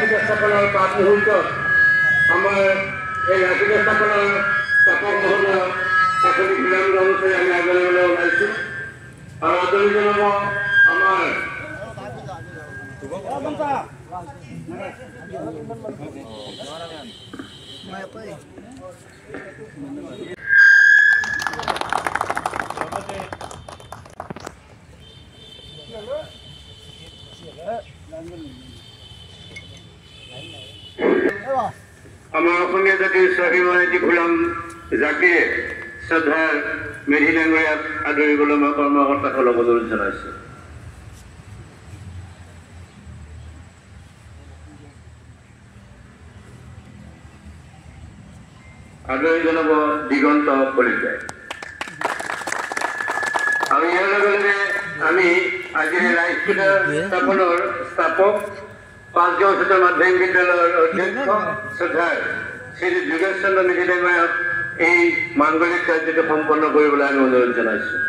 স্থাপনাৰ পাঁচ মুহূৰ্তত আমাৰ এই ৰাজকীয় স্থাপনাৰ স্থাপক মহোদয় তেখেতে বিৰাম গ্ৰহণ আমি আদৰিবলৈ ওলাইছোঁ আৰু আদৰি জনাব আমাৰ আমাৰ অসমীয়া জাতিৰ স্বাভিমানী গোলাম জাতিয়ে শ্ৰদ্ধাৰ মেধি ডাঙৰীয়াক আদৰিবলৈ মই কৰ্মকৰ্তাসকলক অনুৰোধ জনাইছোঁ। আদৰি জনাব দিগন্ত কলিতাই। আৰু ইয়াৰ লগে লগে আমি আজিৰ ৰাজ্যিক স্থাপনৰ স্থাপক পাঁচগাঁও উচ্চতৰ মাধ্যমিক বিদ্যালয়ৰ অধ্যক্ষ শ্ৰদ্ধাৰ শ্ৰী যোগেশ চন্দ্ৰ মেধি ডাঙৰীয়াক এই মাংগলিক কাৰ্যটো সম্পন্ন কৰিবলৈ আমি অনুৰোধ জনাইছোঁ।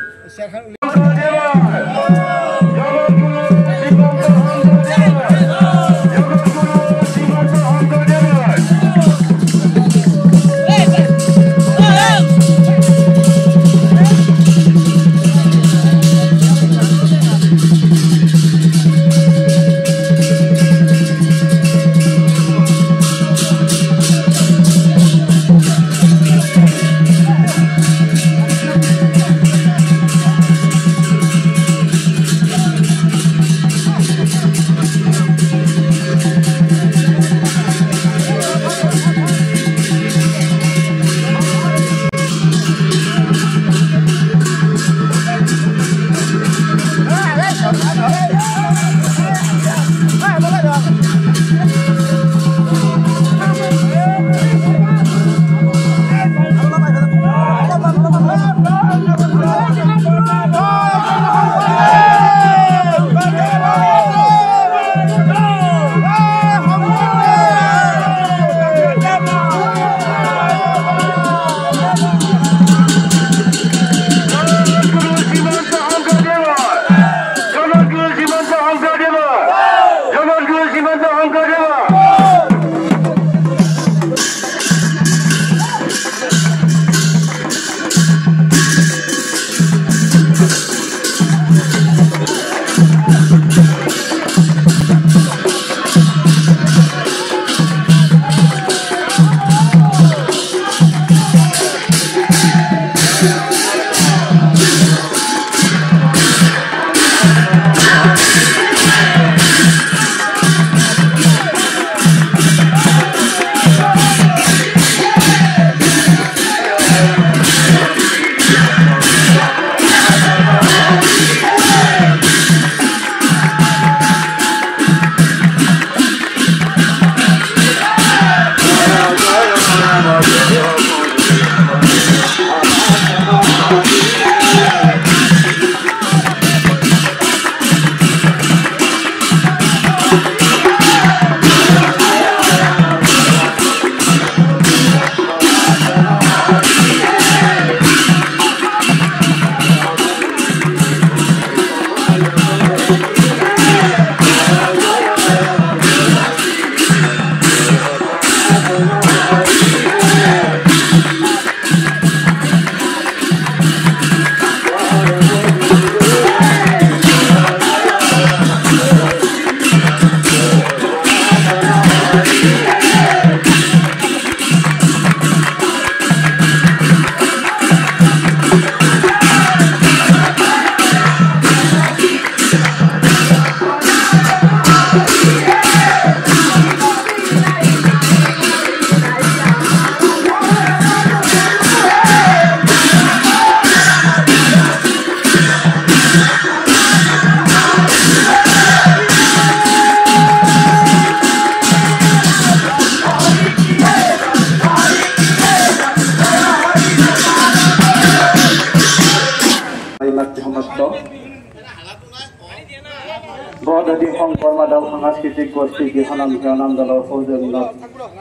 বৰদাদী শংকৰ মাধৱ সাংস্কৃতিক গোষ্ঠী গৃহনাম শিৰণাম দলৰ সৌজন্যত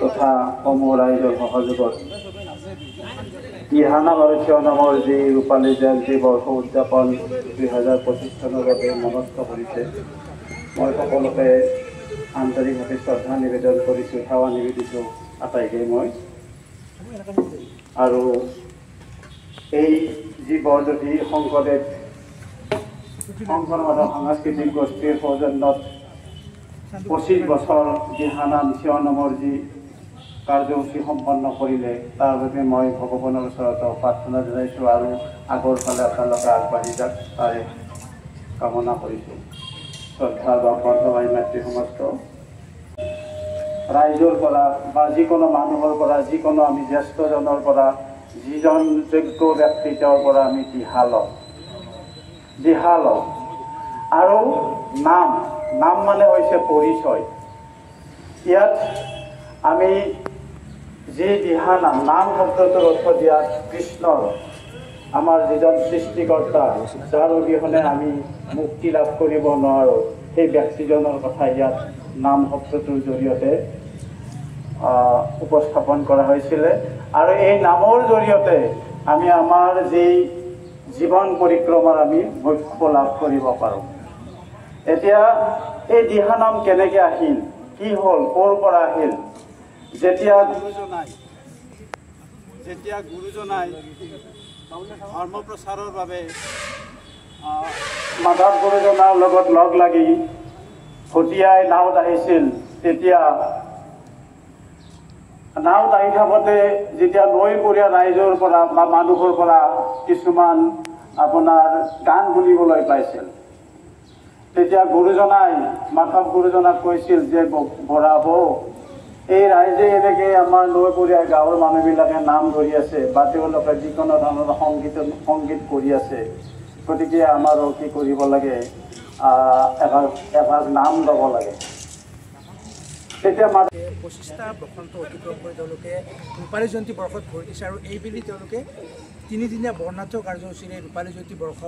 তথা সমূহ ৰাইজৰ সহযোগত দিহানাম আৰু শিৰণামৰ যি ৰূপালী জয়ন্তী বৰ্ষ উদযাপন 2025 চনৰ বাবে মনস্থ কৰিছে। মই সকলোকে আন্তৰিকভাৱে শ্ৰদ্ধা নিবেদন কৰিছোঁ, সেৱা নিবেদিছোঁ আটাইকে মই। আৰু এই যি বৰদতি শংকৰদেৱ শংকৰ মাধৱ সাংস্কৃতিক গোষ্ঠীৰ সৌজন্যত 25 বছৰ দিহানাম শিৱনামৰ যি কাৰ্যসূচী সম্পন্ন কৰিলে তাৰ বাবে মই ভগৱানৰ ওচৰত প্ৰাৰ্থনা জনাইছোঁ আৰু আগৰ ফালে আপোনালোকে আগবাঢ়ি যাওক তাৰে কামনা কৰিছোঁ। শ্ৰদ্ধা বন্ধুভাই মাতৃ সমস্ত ৰাইজৰ পৰা বা যিকোনো মানুহৰ পৰা, যিকোনো আমি জ্যেষ্ঠজনৰ পৰা, যিজন যোগ্য ব্যক্তি তেওঁৰ পৰা আমি দিহা লওঁ। আৰু নাম মানে হৈছে পৰিচয়। ইয়াত আমি যি দিহা নাম শব্দটোৰ অৰ্থ দিয়াত কৃষ্ণৰ, আমাৰ যিজন সৃষ্টিকৰ্তা, যাৰ অবিহনে আমি মুক্তি লাভ কৰিব নোৱাৰোঁ, সেই ব্যক্তিজনৰ কথা ইয়াত নাম শব্দটোৰ জৰিয়তে উপস্থাপন কৰা হৈছিলে। আৰু এই নামৰ জৰিয়তে আমি আমাৰ যি জীৱন পৰিক্ৰমাৰ আমি মোক্ষ লাভ কৰিব পাৰোঁ। এতিয়া এই দিহানাম কেনেকৈ আহিল, কি হ'ল, ক'ৰ পৰা আহিল? যেতিয়া গুৰুজনাই ধৰ্ম প্ৰচাৰৰ বাবে মাধৱ গুৰুজনাৰ লগত লগ লাগি ভটিয়াই নাওত আহিছিল, তেতিয়া নাওত আহি থাকোঁতে যেতিয়া নৈপৰীয়া ৰাইজৰ পৰা বা মানুহৰ পৰা কিছুমান আপোনাৰ গান শুনিবলৈ পাইছিল, তেতিয়া গুৰুজনাই মাধৱ গুৰুজনাক কৈছিল যে বৰা বৌ, এই ৰাইজে এনেকৈ আমাৰ নৈপৰীয়া গাঁৱৰ মানুহবিলাকে নাম ধৰি আছে বা তেওঁলোকে যিকোনো ধৰণৰ সংগীত কৰি আছে, গতিকে আমাৰো কি কৰিব লাগে, এভাগ নাম ল'ব লাগে। তেতিয়া 25টা বসন্ত অতিক্ৰম কৰি তেওঁলোকে ৰূপালী জয়ন্তী বৰ্ষত ভৰি দিছে আৰু এইবেলি তেওঁলোকে 3দিনীয়া বৰ্ণাঢ্য কাৰ্যসূচীৰে ৰূপালী জয়ন্তী বৰ্ষ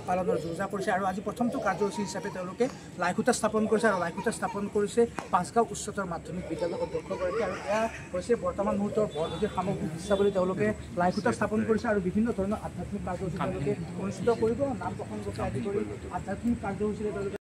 পালনৰ যোজনা কৰিছে। আৰু আজি প্ৰথমটো কাৰ্যসূচী হিচাপে তেওঁলোকে লাইখুটা স্থাপন কৰিছে আৰু লাইখুটা স্থাপন কৰিছে পাঁচগাঁও উচ্চতৰ মাধ্যমিক বিদ্যালয়ৰ অধ্যক্ষগৰাকী। আৰু এয়া হৈছে বৰ্তমান মুহূৰ্তৰ বৰদতিৰ সামগ্ৰিক দৃশ্য বুলি তেওঁলোকে লাইখুটা স্থাপন কৰিছে আৰু বিভিন্ন ধৰণৰ আধ্যাত্মিক কাৰ্যসূচী তেওঁলোকে অনুষ্ঠিত কৰিব। নাম প্ৰসংগকে আদি কৰি আধ্যাত্মিক কাৰ্যসূচীৰে তেওঁলোকে